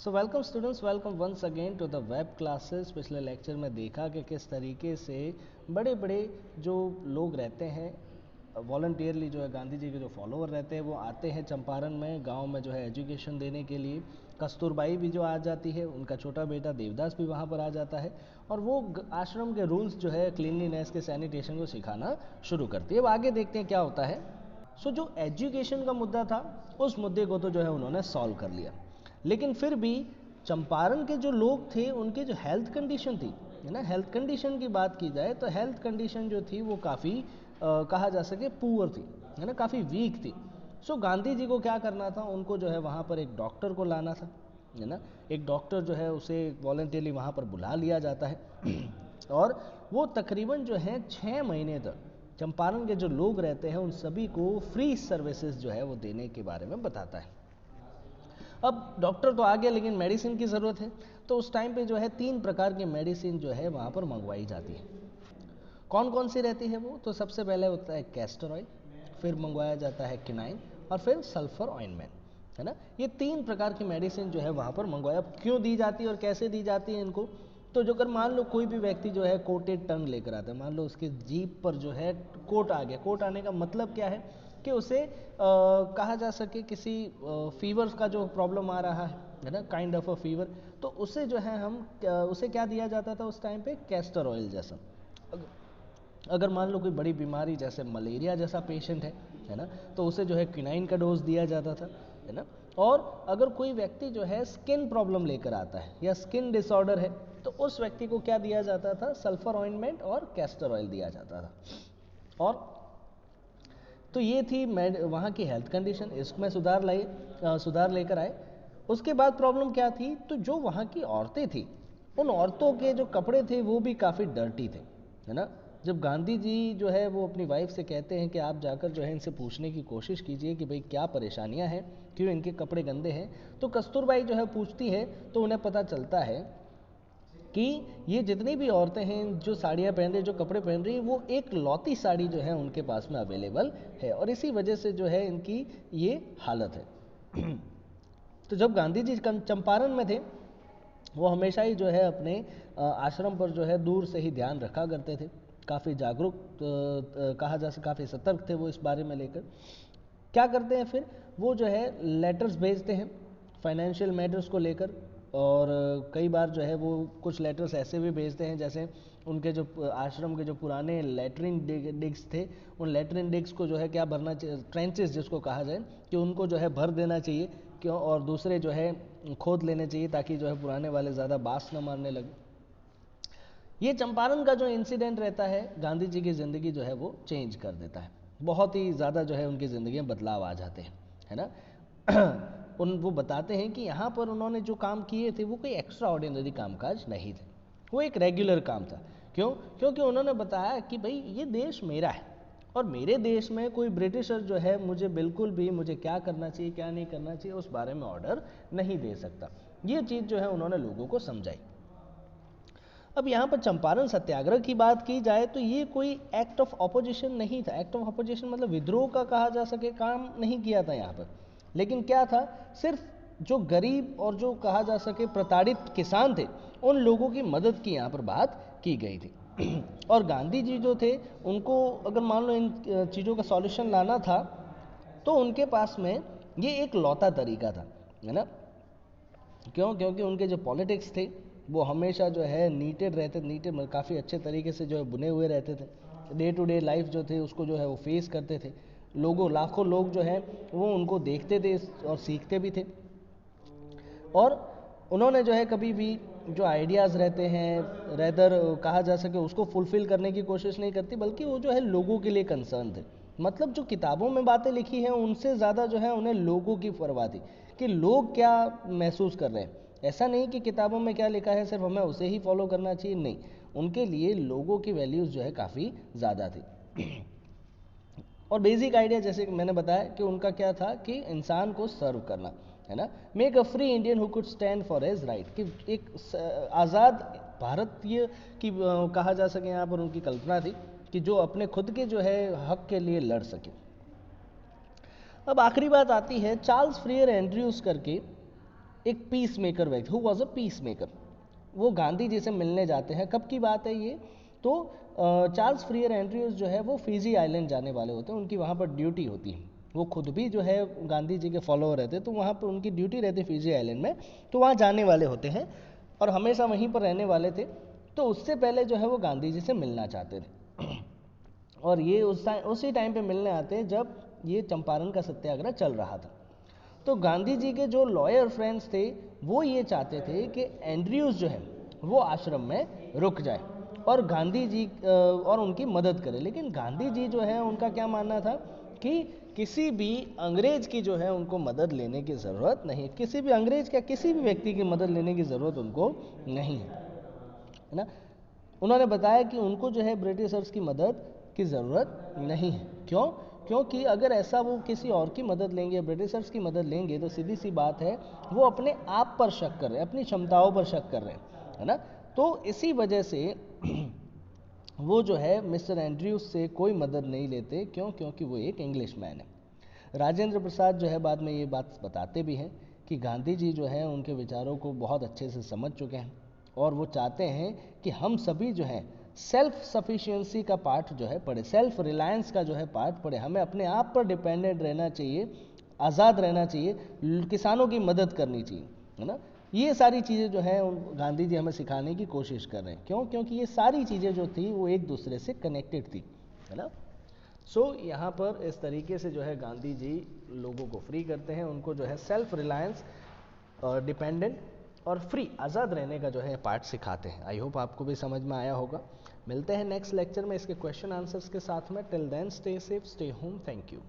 So welcome students, welcome once again to the web classes. पिछले lecture में देखा कि किस तरीके से बड़े बड़े जो लोग रहते हैं वॉलंटियरली, जो है गांधी जी के जो फॉलोवर रहते हैं, वो आते हैं चंपारण में, गांव में जो है एजुकेशन देने के लिए। कस्तूरबाई भी जो आ जाती है, उनका छोटा बेटा देवदास भी वहाँ पर आ जाता है और वो आश्रम के रूल्स जो है क्लीनलीनेस के, सैनिटेशन को सिखाना शुरू करती है। अब आगे देखते हैं क्या होता है। सो जो एजुकेशन का मुद्दा था, उस मुद्दे को तो जो है उन्होंने सॉल्व कर लिया, लेकिन फिर भी चंपारण के जो लोग थे उनकी जो हेल्थ कंडीशन थी, है ना, हेल्थ कंडीशन की बात की जाए तो हेल्थ कंडीशन जो थी वो काफ़ी कहा जा सके पुअर थी, है ना, काफ़ी वीक थी। सो गांधी जी को क्या करना था, उनको जो है वहाँ पर एक डॉक्टर को लाना था, है ना। एक डॉक्टर जो है उसे वॉलंटियरली वहाँ पर बुला लिया जाता है और वो तकरीबन जो है 6 महीने तक चंपारण के जो लोग रहते हैं उन सभी को फ्री सर्विसेज जो है वो देने के बारे में बताता है। अब डॉक्टर तो आ गया, लेकिन मेडिसिन की ज़रूरत है, तो उस टाइम पे जो है 3 प्रकार की मेडिसिन जो है वहाँ पर मंगवाई जाती है। कौन कौन सी रहती है वो, तो सबसे पहले होता है कैस्टर ऑयल, फिर मंगवाया जाता है किनाइन और फिर सल्फर ऑइंटमेंट, है ना। ये 3 प्रकार की मेडिसिन जो है वहाँ पर मंगवाया। अब क्यों दी जाती है और कैसे दी जाती है इनको, तो जो अगर मान लो कोई भी व्यक्ति जो है कोटेड टंग लेकर आता है, मान लो उसके जीभ पर जो है कोट आ गया। कोट आने का मतलब क्या है कि उसे कहा जा सके किसी फीवर का जो प्रॉब्लम आ रहा है ना, काइंड ऑफ अ फीवर, तो उसे जो है हम उसे क्या दिया जाता था उस टाइम पे, कैस्टर ऑयल जैसा। अगर मान लो कोई बड़ी बीमारी जैसे मलेरिया जैसा पेशेंट है ना, तो उसे जो है क्विनाइन का डोज दिया जाता था, है ना। और अगर कोई व्यक्ति जो है स्किन प्रॉब्लम लेकर आता है या स्किन डिसऑर्डर है, तो उस व्यक्ति को क्या दिया जाता था, सल्फर ऑइंटमेंट और कैस्टर ऑयल दिया जाता था। और तो ये थी वहाँ की हेल्थ कंडीशन, इसमें सुधार लेकर आए। उसके बाद प्रॉब्लम क्या थी, तो जो वहाँ की औरतें थी, उन औरतों के जो कपड़े थे वो भी काफ़ी डर्टी थे, है ना। जब गांधी जी जो है वो अपनी वाइफ से कहते हैं कि आप जाकर जो है इनसे पूछने की कोशिश कीजिए कि भाई क्या परेशानियां हैं, क्यों इनके कपड़े गंदे हैं, तो कस्तूरबाई जो है पूछती है, तो उन्हें पता चलता है कि ये जितनी भी औरतें हैं जो साड़ियाँ पहन रही, जो कपड़े पहन रही, वो एक लौती साड़ी जो है उनके पास में अवेलेबल है और इसी वजह से जो है इनकी ये हालत है। तो जब गांधी जी चंपारण में थे, वो हमेशा ही जो है अपने आश्रम पर जो है दूर से ही ध्यान रखा करते थे। काफ़ी जागरूक कहा जा सकता, काफ़ी सतर्क थे वो इस बारे में लेकर। क्या करते हैं फिर, वो जो है लेटर्स भेजते हैं फाइनेंशियल मैटर्स को लेकर, और कई बार जो है वो कुछ लेटर्स ऐसे भी भेजते हैं जैसे उनके जो आश्रम के जो पुराने लेटरिन डिग्स थे, उन लेटरिन डिग्स को जो है क्या भरना चाहिए, ट्रेंचेस जिसको कहा जाए, कि उनको जो है भर देना चाहिए क्यों, और दूसरे जो है खोद लेने चाहिए ताकि जो है पुराने वाले ज़्यादा बास न मारने लगे। ये चंपारण का जो इंसिडेंट रहता है, गांधी जी की ज़िंदगी जो है वो चेंज कर देता है, बहुत ही ज़्यादा जो है उनकी ज़िंदगी में बदलाव आ जाते हैं, है ना। वो बताते हैं कि यहाँ पर उन्होंने जो काम किए थे वो कोई एक्स्ट्रा ऑर्डिनरी कामकाज नहीं थे, वो एक रेगुलर काम था। क्यों, क्योंकि उन्होंने बताया कि भाई ये देश मेरा है और मेरे देश में कोई ब्रिटिशर जो है मुझे बिल्कुल भी, मुझे क्या करना चाहिए क्या नहीं करना चाहिए उस बारे में ऑर्डर नहीं दे सकता। ये चीज़ जो है उन्होंने लोगों को समझाई। अब यहाँ पर चंपारण सत्याग्रह की बात की जाए तो ये कोई एक्ट ऑफ ऑपोजिशन नहीं था। एक्ट ऑफ ऑपोजिशन मतलब विद्रोह का कहा जा सके काम नहीं किया था यहाँ पर, लेकिन क्या था, सिर्फ जो गरीब और जो कहा जा सके प्रताड़ित किसान थे, उन लोगों की मदद की यहाँ पर बात की गई थी। और गांधी जी जो थे, उनको अगर मान लो इन चीज़ों का सॉल्यूशन लाना था, तो उनके पास में ये एक लौता तरीका था, है ना। क्यों, क्योंकि उनके जो पॉलिटिक्स थे वो हमेशा जो है नीटेड रहते, नीटेड काफ़ी अच्छे तरीके से जो है बुने हुए रहते थे। डे टू डे लाइफ जो थे उसको जो है वो फेस करते थे। लाखों लोग जो हैं वो उनको देखते थे और सीखते भी थे। और उन्होंने जो है कभी भी जो आइडियाज़ रहते हैं, रेदर कहा जा सके उसको फुलफ़िल करने की कोशिश नहीं करती, बल्कि वो जो है लोगों के लिए कंसर्न थे। मतलब जो किताबों में बातें लिखी हैं उनसे ज़्यादा जो है उन्हें लोगों की परवाह थी कि लोग क्या महसूस कर रहे हैं। ऐसा नहीं कि किताबों में क्या लिखा है सिर्फ हमें उसे ही फॉलो करना चाहिए, नहीं, उनके लिए लोगों की वैल्यूज़ जो है काफ़ी ज़्यादा थी। और बेसिक आइडिया जैसे कि मैंने बताया कि उनका क्या था कि इंसान को सर्व करना, है ना। Make a free Indian who could stand for his right, कि एक आज़ाद भारतीय की कहा जा सके यहाँ पर उनकी कल्पना थी कि जो अपने खुद के जो है हक के लिए लड़ सके। अब आखिरी बात आती है, चार्ल्स फ्रियर एंड्रयूज करके एक पीस मेकर व्यक्ति, who was a peace maker, वो गांधी जी से मिलने जाते हैं। कब की बात है ये? तो चार्ल्स फ्रियर एंड्रयूज जो है वो फिजी आइलैंड जाने वाले होते हैं, उनकी वहाँ पर ड्यूटी होती है। वो खुद भी जो है गांधी जी के फॉलोअर रहते हैं, तो वहाँ पर उनकी ड्यूटी रहती है फिजी आइलैंड में, तो वहाँ जाने वाले होते हैं और हमेशा वहीं पर रहने वाले थे। तो उससे पहले जो है वो गांधी जी से मिलना चाहते थे और ये उसी टाइम पे मिलने आते हैं जब ये चंपारण का सत्याग्रह चल रहा था। तो गांधी जी के जो लॉयर फ्रेंड्स थे वो ये चाहते थे कि एंड्रयूज जो है वो आश्रम में रुक जाए और गांधी जी और उनकी मदद करे। लेकिन गांधी जी जो है उनका क्या मानना था कि किसी भी अंग्रेज की जो है उनको मदद लेने की ज़रूरत नहीं, किसी भी अंग्रेज क्या किसी भी व्यक्ति की मदद लेने की ज़रूरत उनको नहीं है ना। उन्होंने बताया कि उनको जो है ब्रिटिशर्स की मदद की ज़रूरत नहीं है। क्यों? क्योंकि अगर ऐसा वो किसी और की मदद लेंगे, ब्रिटिशर्स की मदद लेंगे, तो सीधी सी बात है वो अपने आप पर शक कर रहे हैं, अपनी क्षमताओं पर शक कर रहे हैं, है ना। तो इसी वजह से वो जो है मिस्टर एंड्रयूज से कोई मदद नहीं लेते। क्यों? क्योंकि वो एक इंग्लिश मैन है। राजेंद्र प्रसाद जो है बाद में ये बात बताते भी हैं कि गांधी जी जो है उनके विचारों को बहुत अच्छे से समझ चुके हैं और वो चाहते हैं कि हम सभी जो है सेल्फ सफिशिएंसी का पार्ट जो है पढ़े, सेल्फ रिलायंस का जो है पार्ट पढ़े। हमें अपने आप पर डिपेंडेंट रहना चाहिए, आज़ाद रहना चाहिए, किसानों की मदद करनी चाहिए, है ना। ये सारी चीज़ें जो है गांधी जी हमें सिखाने की कोशिश कर रहे हैं। क्यों? क्योंकि ये सारी चीज़ें जो थी वो एक दूसरे से कनेक्टेड थी, है ना। यहाँ पर इस तरीके से जो है गांधी जी लोगों को फ्री करते हैं, उनको जो है सेल्फ रिलायंस, डिपेंडेंट और फ्री, आज़ाद रहने का जो है पार्ट सिखाते हैं। आई होप आपको भी समझ में आया होगा। मिलते हैं नेक्स्ट लेक्चर में इसके क्वेश्चन आंसर्स के साथ में। Till then stay safe, stay home, thank you.